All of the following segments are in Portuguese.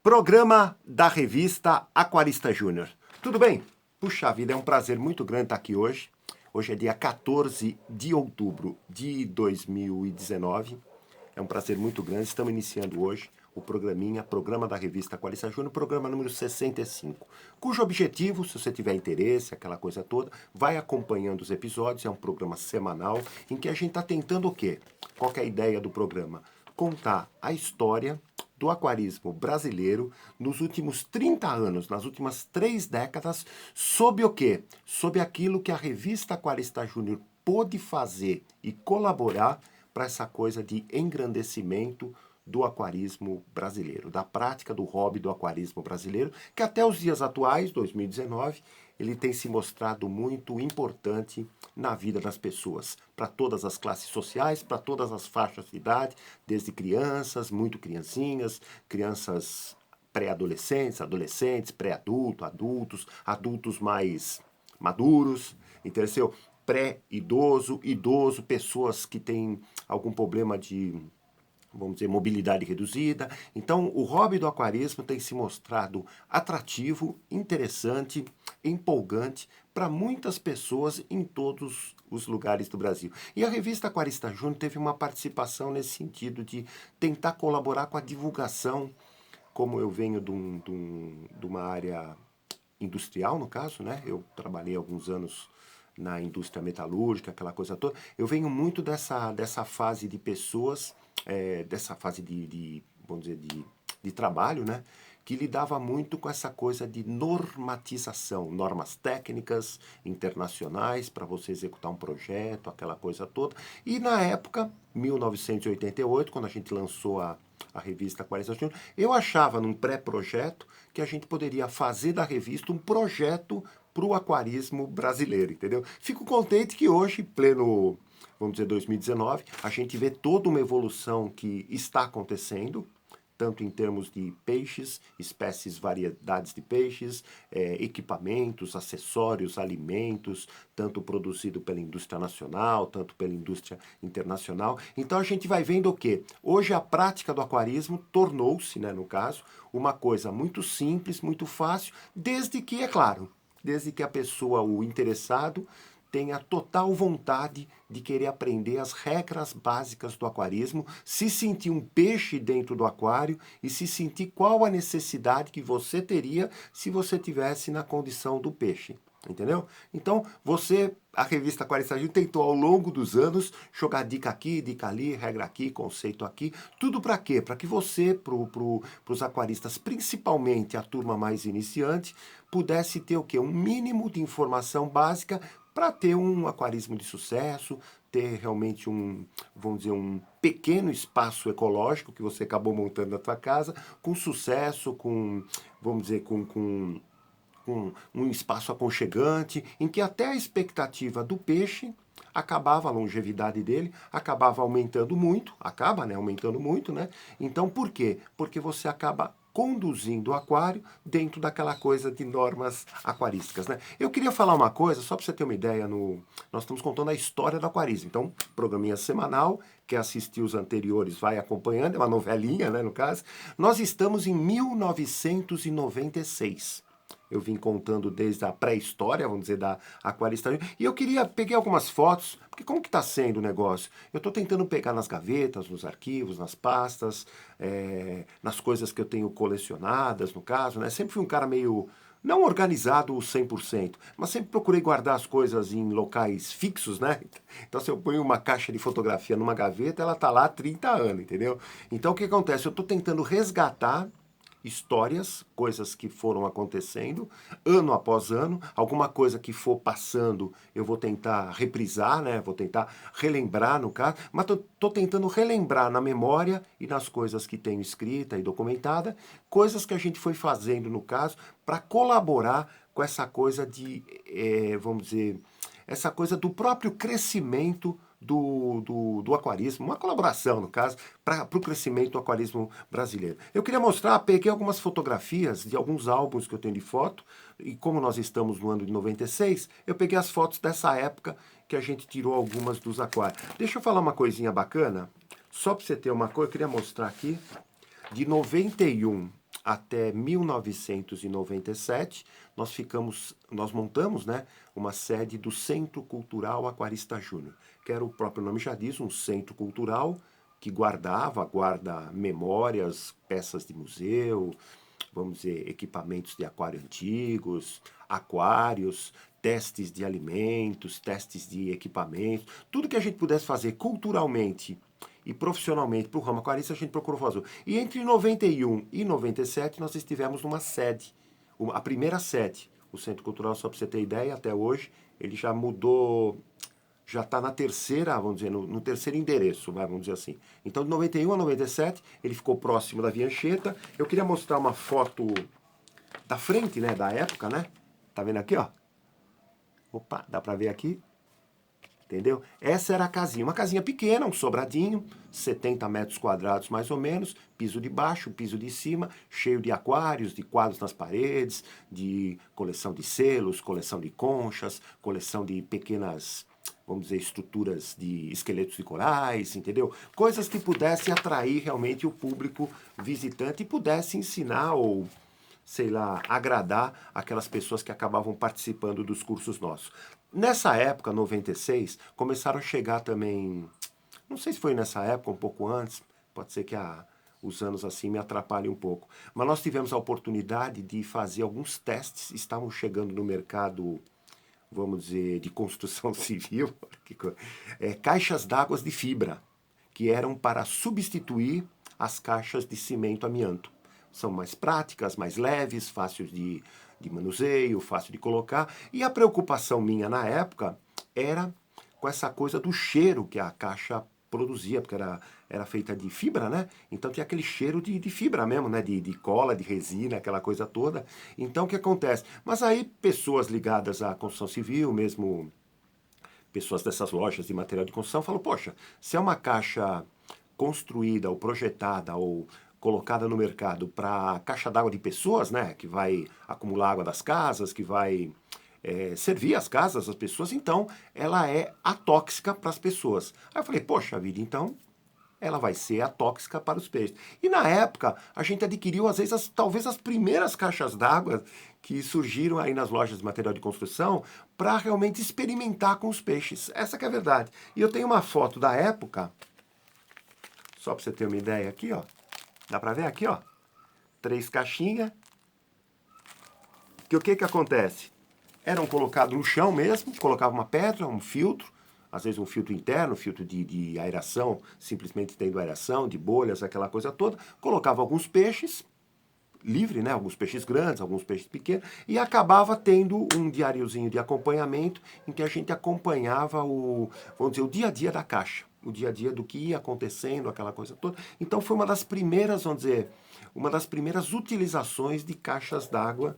Programa da revista Aquarista Júnior. Tudo bem? Puxa vida, é um prazer muito grande estar aqui hoje. Hoje é dia 14 de outubro de 2019. É um prazer muito grande. Estamos iniciando hoje o programa da revista Aquarista Júnior, programa número 65, cujo objetivo, se você tiver interesse, aquela coisa toda, vai acompanhando os episódios. É um programa semanal em que a gente está tentando o quê? Qual que é a ideia do programa? Contar a história do aquarismo brasileiro nos últimos 30 anos, nas últimas 3 décadas, sob o quê? Sob aquilo que a revista Aquarista Júnior pôde fazer e colaborar para essa coisa de engrandecimento do aquarismo brasileiro, da prática do hobby do aquarismo brasileiro, que até os dias atuais, 2019, ele tem se mostrado muito importante na vida das pessoas, para todas as classes sociais, para todas as faixas de idade, desde crianças, muito criancinhas, crianças pré-adolescentes, adolescentes, pré-adultos, adultos, adultos mais maduros, entendeu? Pré-idoso, idoso, pessoas que têm algum problema de, vamos dizer, mobilidade reduzida. Então, o hobby do aquarismo tem se mostrado atrativo, interessante, empolgante para muitas pessoas em todos os lugares do Brasil. E a revista Aquarista Júnior teve uma participação nesse sentido de tentar colaborar com a divulgação, como eu venho de uma área industrial, no caso, né? Eu trabalhei alguns anos na indústria metalúrgica, aquela coisa toda. Eu venho muito dessa fase de pessoas, dessa fase vamos dizer, de trabalho, né? Que lidava muito com essa coisa de normatização, normas técnicas internacionais para você executar um projeto, aquela coisa toda. E na época, 1988, quando a gente lançou a revista Aquarista Júnior, eu achava num pré-projeto que a gente poderia fazer da revista um projeto para o aquarismo brasileiro, entendeu? Fico contente que hoje, pleno, vamos dizer, 2019, a gente vê toda uma evolução que está acontecendo, tanto em termos de peixes, espécies, variedades de peixes, equipamentos, acessórios, alimentos, tanto produzido pela indústria nacional, tanto pela indústria internacional. Então a gente vai vendo o quê? Hoje a prática do aquarismo tornou-se, né, no caso, uma coisa muito simples, muito fácil, desde que, é claro, desde que a pessoa, o interessado, tenha total vontade de querer aprender as regras básicas do aquarismo, se sentir um peixe dentro do aquário e se sentir qual a necessidade que você teria se você tivesse na condição do peixe. Entendeu? Então, a revista Aquarista Júnior tentou ao longo dos anos jogar dica aqui, dica ali, regra aqui, conceito aqui, tudo para quê? Para que você, para os aquaristas, principalmente a turma mais iniciante, pudesse ter o quê? Um mínimo de informação básica para ter um aquarismo de sucesso, ter realmente vamos dizer, um pequeno espaço ecológico que você acabou montando na tua casa, com sucesso, vamos dizer, com um espaço aconchegante, em que até a expectativa do peixe acabava, a longevidade dele acabava aumentando muito, acaba, né, aumentando muito, né? Então, por quê? Porque você acaba conduzindo o aquário dentro daquela coisa de normas aquarísticas, né? Eu queria falar uma coisa, só para você ter uma ideia, nós estamos contando a história do aquarismo. Então, programinha semanal, quem assistiu os anteriores vai acompanhando, é uma novelinha, né, no caso. Nós estamos em 1996. Eu vim contando desde a pré-história, vamos dizer, da Aquarista Júnior. E peguei algumas fotos, porque como que está sendo o negócio? Eu estou tentando pegar nas gavetas, nos arquivos, nas pastas, nas coisas que eu tenho colecionadas, no caso, né? Sempre fui um cara meio, não organizado 100%, mas sempre procurei guardar as coisas em locais fixos, né? Então, se eu ponho uma caixa de fotografia numa gaveta, ela está lá há 30 anos, entendeu? Então, o que acontece? Eu estou tentando resgatar histórias, coisas que foram acontecendo ano após ano, alguma coisa que for passando, eu vou tentar reprisar, né? Vou tentar relembrar no caso, mas tô tentando relembrar na memória e nas coisas que tenho escrita e documentada, coisas que a gente foi fazendo no caso para colaborar com essa coisa vamos dizer, essa coisa do próprio crescimento do aquarismo, uma colaboração, no caso, para o crescimento do aquarismo brasileiro. Eu queria mostrar, peguei algumas fotografias de alguns álbuns que eu tenho de foto, e como nós estamos no ano de 96, eu peguei as fotos dessa época que a gente tirou algumas dos aquários. Deixa eu falar uma coisinha bacana, só para você ter uma coisa, eu queria mostrar aqui, de 91 até 1997, nós montamos, né, uma sede do Centro Cultural Aquarista Júnior, que era, o próprio nome já diz, um centro cultural que guarda memórias, peças de museu, vamos dizer, equipamentos de aquário antigos, aquários, testes de alimentos, testes de equipamentos, tudo que a gente pudesse fazer culturalmente e profissionalmente para o ramo aquarista, a gente procurou fazer. E entre 91 e 97 nós estivemos numa sede, a primeira sede. O Centro Cultural, só para você ter ideia, até hoje, ele já mudou, já está na terceira, vamos dizer, no terceiro endereço, vamos dizer assim. Então, de 91 a 97, ele ficou próximo da Via Anchieta. Eu queria mostrar uma foto da frente, né, da época, né? Tá vendo aqui, ó? Opa, dá para ver aqui? Entendeu? Essa era a casinha, uma casinha pequena, um sobradinho, 70 metros quadrados mais ou menos, piso de baixo, piso de cima, cheio de aquários, de quadros nas paredes, de coleção de selos, coleção de conchas, coleção de pequenas, vamos dizer, estruturas de esqueletos de corais, entendeu? Coisas que pudessem atrair realmente o público visitante e pudesse ensinar ou, sei lá, agradar aquelas pessoas que acabavam participando dos cursos nossos. Nessa época, 96, começaram a chegar também, não sei se foi nessa época, um pouco antes, pode ser que os anos assim me atrapalhem um pouco, mas nós tivemos a oportunidade de fazer alguns testes, estavam chegando no mercado, vamos dizer, de construção civil, caixas d'água de fibra, que eram para substituir as caixas de cimento amianto. São mais práticas, mais leves, fáceis de manuseio, fácil de colocar. E a preocupação minha na época era com essa coisa do cheiro que a caixa produzia, porque era feita de fibra, né? Então tinha aquele cheiro de fibra mesmo, né? De cola, de resina, aquela coisa toda. Então o que acontece? Mas aí pessoas ligadas à construção civil, mesmo pessoas dessas lojas de material de construção, falam, poxa, se é uma caixa construída ou projetada ou colocada no mercado para caixa d'água de pessoas, né, que vai acumular água das casas, que vai servir as casas das pessoas, então ela é atóxica para as pessoas. Aí eu falei, poxa vida, então ela vai ser atóxica para os peixes. E na época, a gente adquiriu, às vezes, talvez as primeiras caixas d'água que surgiram aí nas lojas de material de construção para realmente experimentar com os peixes. Essa que é a verdade. E eu tenho uma foto da época, só para você ter uma ideia aqui, ó. Dá para ver aqui, ó? 3 caixinhas. Que o que acontece? Eram colocados no chão mesmo, colocava uma pedra, um filtro, às vezes um filtro interno, filtro de aeração, simplesmente tendo aeração, de bolhas, aquela coisa toda, colocava alguns peixes, livre, né? Alguns peixes grandes, alguns peixes pequenos, e acabava tendo um diáriozinho de acompanhamento em que a gente acompanhava vamos dizer, o dia a dia da caixa, o dia a dia do que ia acontecendo, aquela coisa toda. Então foi uma das primeiras, vamos dizer, uma das primeiras utilizações de caixas d'água,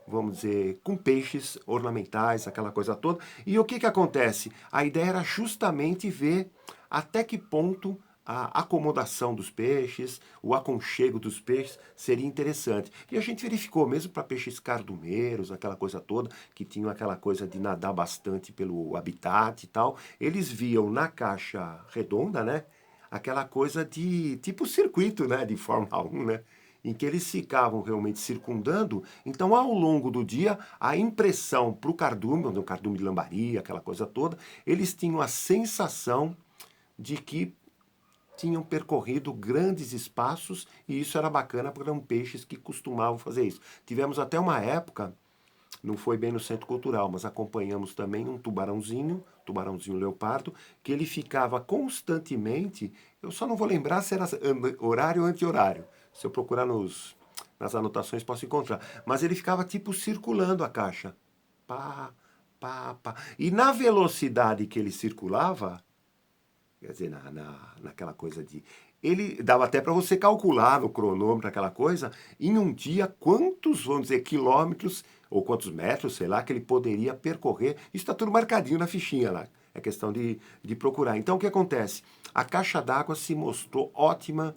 vamos dizer, com peixes ornamentais, aquela coisa toda. E o que acontece? A ideia era justamente ver até que ponto a acomodação dos peixes, o aconchego dos peixes seria interessante. E a gente verificou, mesmo para peixes cardumeiros, aquela coisa toda, que tinham aquela coisa de nadar bastante pelo habitat e tal, eles viam na caixa redonda, né, aquela coisa de tipo circuito, né, de Fórmula 1, né, em que eles ficavam realmente circundando. Então, ao longo do dia, a impressão para o cardume, um cardume de lambari, aquela coisa toda, eles tinham a sensação de que tinham percorrido grandes espaços e isso era bacana porque eram peixes que costumavam fazer isso. Tivemos até uma época, não foi bem no Centro Cultural, mas acompanhamos também um tubarãozinho leopardo, que ele ficava constantemente, eu só não vou lembrar se era horário ou anti-horário, se eu procurar nas anotações posso encontrar, mas ele ficava tipo circulando a caixa, pá, pá, pá, e na velocidade que ele circulava, quer dizer, naquela coisa de... Ele dava até para você calcular no cronômetro, aquela coisa, em um dia, quantos, vamos dizer, quilômetros, ou quantos metros, sei lá, que ele poderia percorrer. Isso está tudo marcadinho na fichinha lá. É questão de procurar. Então, o que acontece? A caixa d'água se mostrou ótima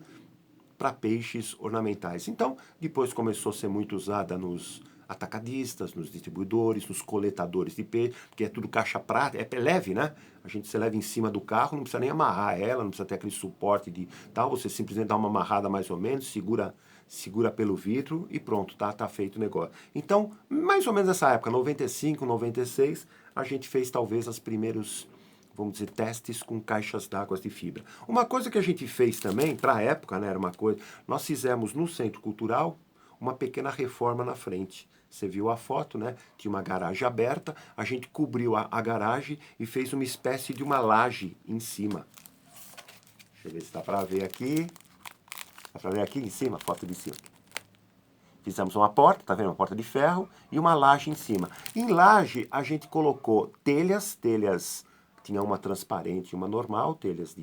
para peixes ornamentais. Então, depois começou a ser muito usada nos atacadistas, nos distribuidores, nos coletadores de peixe, porque é tudo caixa prata, é leve, né? A gente se leva em cima do carro, não precisa nem amarrar ela, não precisa ter aquele suporte de tal, você simplesmente dá uma amarrada mais ou menos, segura segura pelo vidro e pronto, tá feito o negócio. Então, mais ou menos nessa época, 95, 96, a gente fez talvez os primeiros, vamos dizer, testes com caixas d'água de fibra. Uma coisa que a gente fez também, para a época, né, era uma coisa, nós fizemos no Centro Cultural uma pequena reforma na frente. Você viu a foto, né? Tinha uma garagem aberta, a gente cobriu a garagem e fez uma espécie de uma laje em cima. Deixa eu ver se dá para ver aqui. Dá para ver aqui em cima, a foto de cima. Fizemos uma porta, tá vendo? Uma porta de ferro e uma laje em cima. Em laje, a gente colocou telhas, tinha uma transparente e uma normal, telhas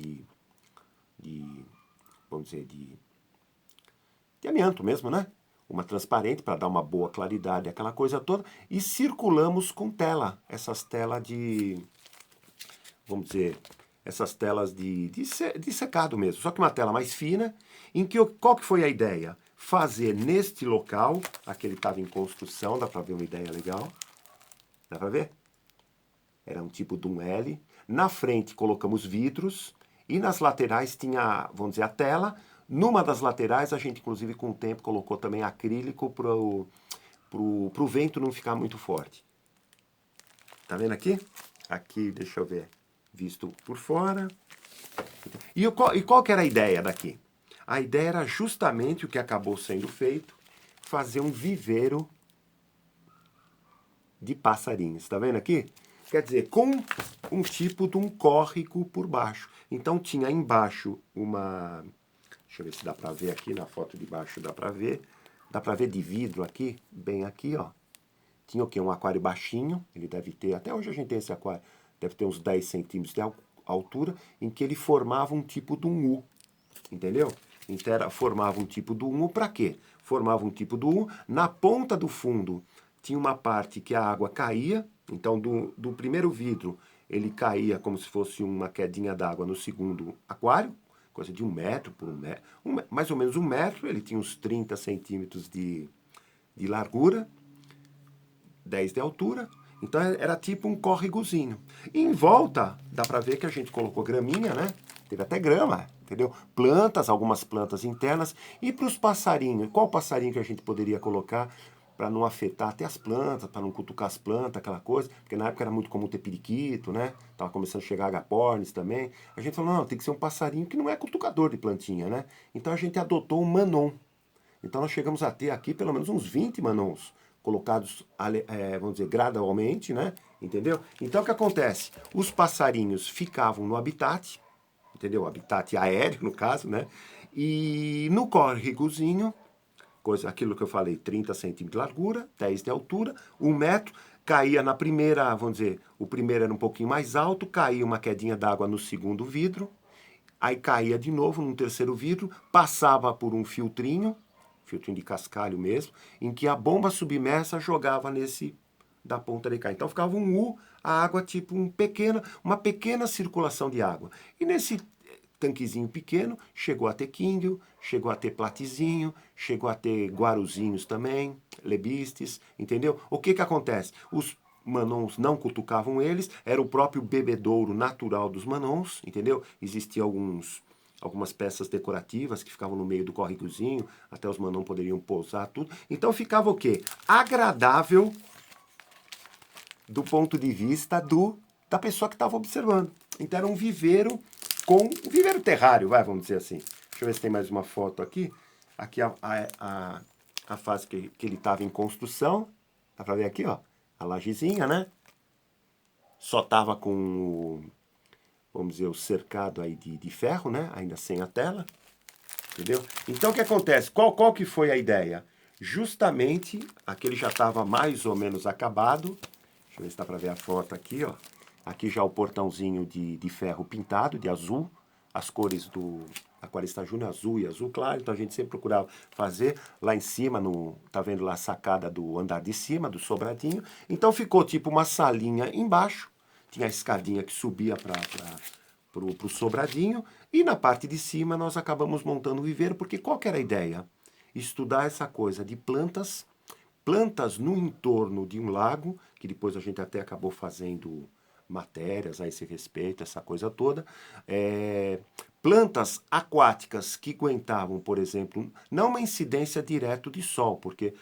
vamos dizer, de amianto mesmo, né? Uma transparente para dar uma boa claridade, aquela coisa toda. E circulamos com tela, essas telas vamos dizer, essas telas de secado mesmo. Só que uma tela mais fina, em que qual que foi a ideia? Fazer neste local, aqui ele estava em construção, dá para ver uma ideia legal. Dá para ver? Era um tipo de um L. Na frente colocamos vidros e nas laterais tinha, vamos dizer, a tela. Numa das laterais a gente, inclusive, com o tempo colocou também acrílico para o vento não ficar muito forte. Tá vendo aqui? Aqui, deixa eu ver, visto por fora. E qual que era a ideia daqui? A ideia era justamente o que acabou sendo feito, fazer um viveiro de passarinhos. Tá vendo aqui? Quer dizer, com um tipo de um córrego por baixo. Então tinha embaixo uma... Deixa eu ver se dá para ver aqui na foto de baixo, dá para ver. Dá para ver de vidro aqui, bem aqui, ó. Tinha o quê? Um aquário baixinho, ele deve ter, até hoje a gente tem esse aquário, deve ter uns 10 centímetros de altura, em que ele formava um tipo de um U, entendeu? Então formava um tipo do U para quê? Formava um tipo do U, na ponta do fundo tinha uma parte que a água caía, então do primeiro vidro ele caía como se fosse uma quedinha d'água no segundo aquário, coisa de 1 metro por 1 metro, mais ou menos 1 metro, ele tinha uns 30 centímetros de largura, 10 de altura, então era tipo um córregozinho. E em volta, dá pra ver que a gente colocou graminha, né? Teve até grama, entendeu? Plantas, algumas plantas internas. E para os passarinhos, qual passarinho que a gente poderia colocar para não afetar até as plantas, para não cutucar as plantas, aquela coisa? Porque na época era muito comum ter periquito, né? Tava começando a chegar agapornis também. A gente falou, não, tem que ser um passarinho que não é cutucador de plantinha, né? Então a gente adotou um manon. Então nós chegamos a ter aqui pelo menos uns 20 manons colocados, vamos dizer, gradualmente, né? Entendeu? Então o que acontece? Os passarinhos ficavam no habitat, entendeu? Habitat aéreo, no caso, né? E no córregozinho, aquilo que eu falei, 30 centímetros de largura, 10 de altura, 1 metro, caía na primeira, vamos dizer, o primeiro era um pouquinho mais alto, caía uma quedinha d'água no segundo vidro, aí caía de novo num terceiro vidro, passava por um filtrinho de cascalho mesmo, em que a bomba submersa jogava nesse da ponta de cá. Então ficava um U, a água tipo uma pequena circulação de água. E nesse tanquezinho pequeno, chegou a ter quíndio, chegou a ter platizinho, chegou a ter guaruzinhos também, lebistes, entendeu? O que acontece? Os manons não cutucavam eles, era o próprio bebedouro natural dos manons, entendeu? Existia algumas peças decorativas que ficavam no meio do córregozinho, até os manons poderiam pousar, tudo. Então ficava o quê? Agradável do ponto de vista da pessoa que estava observando. Então era um viveiro um viveiro terrário, vamos dizer assim. Deixa eu ver se tem mais uma foto aqui. Aqui a fase que ele estava em construção. Dá para ver aqui, ó, a lajezinha, né? Só estava com, vamos dizer, o cercado aí de ferro, né? Ainda sem a tela, entendeu? Então o que acontece? Qual que foi a ideia? Justamente, aquele já estava mais ou menos acabado. Deixa eu ver se dá para ver a foto aqui, ó. Aqui já o portãozinho de ferro pintado, de azul. As cores do Aquarista Júnior, azul e azul claro. Então a gente sempre procurava fazer lá em cima, tá vendo lá a sacada do andar de cima, do sobradinho. Então ficou tipo uma salinha embaixo. Tinha a escadinha que subia pro sobradinho. E na parte de cima nós acabamos montando o viveiro, porque qual que era a ideia? Estudar essa coisa de plantas no entorno de um lago, que depois a gente até acabou fazendo matérias a esse respeito, essa coisa toda, Plantas aquáticas que aguentavam, por exemplo, não uma incidência direta de sol, porque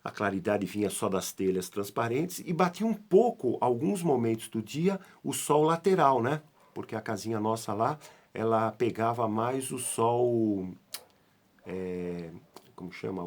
a claridade vinha só das telhas transparentes e batia um pouco, alguns momentos do dia, o sol lateral, né? Porque a casinha nossa lá, ela pegava mais o sol, como chama?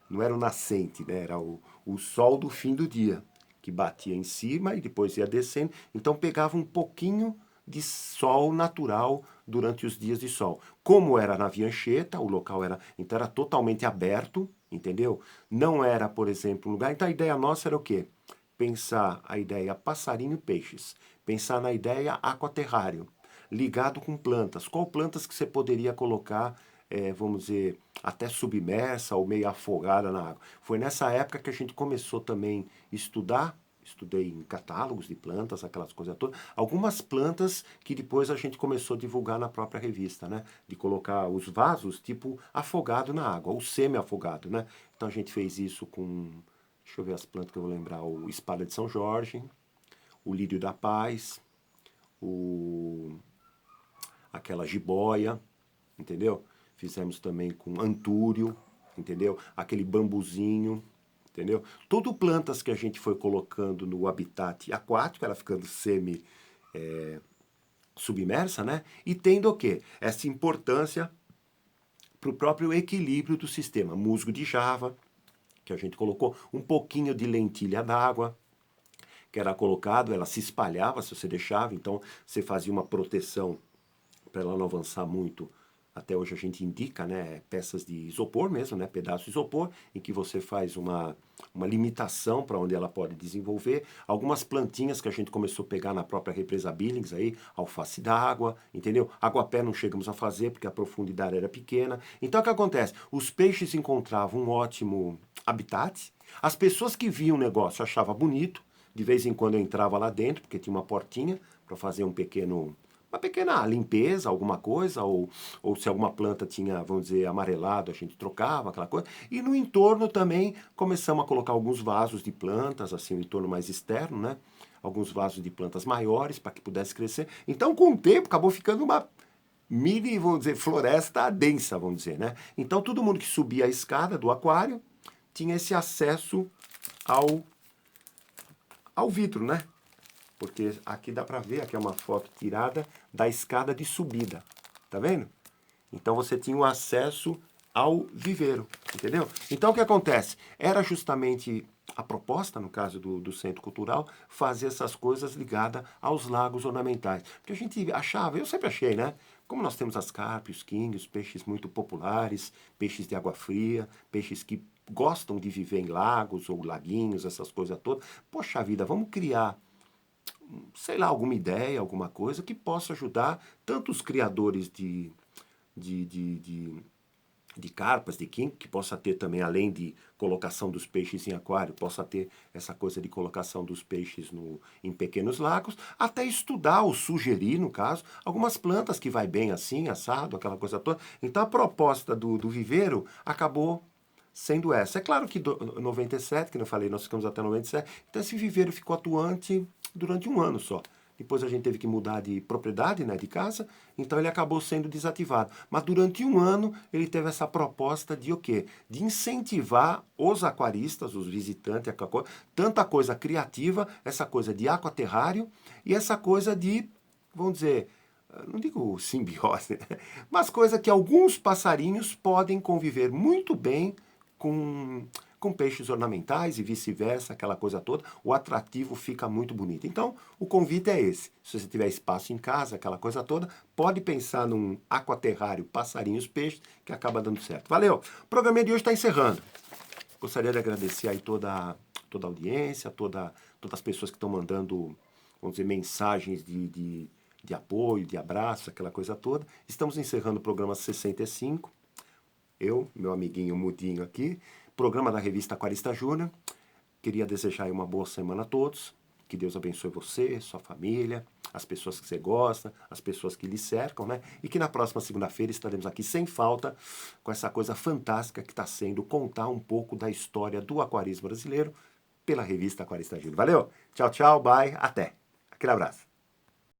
Não era o nascente, né? Era o sol do fim do dia, que batia em cima e depois ia descendo. Então pegava um pouquinho de sol natural durante os dias de sol. Como era na Viancheta, o local era, então era totalmente aberto, entendeu? Não era, por exemplo, um lugar. Então a ideia nossa era o quê? Pensar a ideia passarinho e peixes. Pensar na ideia aquaterrário, ligado com plantas. Qual plantas que você poderia colocar, vamos dizer, até submersa ou meio afogada na água? Foi nessa época que a gente começou também a estudar. Estudei em catálogos de plantas, aquelas coisas todas. Algumas plantas que depois a gente começou a divulgar na própria revista, né? De colocar os vasos tipo afogado na água, ou semi-afogado, né? Então a gente fez isso com, deixa eu ver as plantas que eu vou lembrar, o espada de São Jorge, o lírio da paz, o aquela jiboia, entendeu? Fizemos também com antúrio, entendeu? Aquele bambuzinho, entendeu? Tudo plantas que a gente foi colocando no habitat aquático, ela ficando semi submersa, né? E tendo o quê? Essa importância para o próprio equilíbrio do sistema. Musgo de Java, que a gente colocou, um pouquinho de lentilha d'água, que era colocado, ela se espalhava se você deixava, então você fazia uma proteção para ela não avançar muito. Até hoje a gente indica, né, peças de isopor mesmo, né, pedaços de isopor, em que você faz uma limitação para onde ela pode desenvolver. Algumas plantinhas que a gente começou a pegar na própria represa Billings aí, alface d'água, entendeu? Aguapé não chegamos a fazer porque a profundidade era pequena. Então o que acontece? Os peixes encontravam um ótimo habitat, as pessoas que viam o negócio achavam bonito, de vez em quando eu entrava lá dentro, porque tinha uma portinha para fazer uma pequena limpeza, alguma coisa, ou se alguma planta tinha, vamos dizer, amarelado, a gente trocava, aquela coisa. E no entorno também começamos a colocar alguns vasos de plantas, assim, o entorno mais externo, né? Alguns vasos de plantas maiores para que pudesse crescer. Então, com o tempo, acabou ficando uma mini, vamos dizer, floresta densa, vamos dizer, né? Então, todo mundo que subia a escada do aquário tinha esse acesso ao, ao vidro, né? Porque aqui dá para ver, aqui é uma foto tirada da escada de subida, tá vendo? Então você tinha o acesso ao viveiro, entendeu? Então o que acontece? Era justamente a proposta, no caso do Centro Cultural, fazer essas coisas ligadas aos lagos ornamentais. Porque a gente achava, eu sempre achei, né? Como nós temos as carpas, os king, os peixes muito populares, peixes de água fria, peixes que gostam de viver em lagos ou laguinhos, essas coisas todas. Poxa vida, vamos criar, sei lá, alguma ideia, alguma coisa que possa ajudar tanto os criadores de, de, de, de carpas, de king, que possa ter também, além de colocação dos peixes em aquário, possa ter essa coisa de colocação dos peixes em pequenos lagos, até estudar ou sugerir, no caso, algumas plantas que vai bem assim, assado, aquela coisa toda. Então a proposta do viveiro acabou sendo essa. É claro que 97, que eu falei, nós ficamos até 97, então esse viveiro ficou atuante durante um ano só. Depois a gente teve que mudar de propriedade, né, de casa, então ele acabou sendo desativado. Mas durante um ano ele teve essa proposta de o quê? De incentivar os aquaristas, os visitantes, tanta coisa criativa, essa coisa de aquaterrário e essa coisa de, vamos dizer, não digo simbiose, né? Mas coisa que alguns passarinhos podem conviver muito bem com peixes ornamentais e vice-versa, aquela coisa toda, o atrativo fica muito bonito. Então, o convite é esse. Se você tiver espaço em casa, aquela coisa toda, pode pensar num aquaterrário passarinhos peixes, que acaba dando certo. Valeu! O programa de hoje está encerrando. Gostaria de agradecer aí toda a audiência, todas as pessoas que estão mandando, vamos dizer, mensagens de apoio, de abraço, aquela coisa toda. Estamos encerrando o programa 65. Eu, meu amiguinho Mudinho aqui, programa da revista Aquarista Júnior. Queria desejar aí uma boa semana a todos. Que Deus abençoe você, sua família, as pessoas que você gosta, as pessoas que lhe cercam, né? E que na próxima segunda-feira estaremos aqui sem falta com essa coisa fantástica que está sendo contar um pouco da história do aquarismo brasileiro pela revista Aquarista Júnior. Valeu! Tchau, tchau, bye, até! Aquele abraço!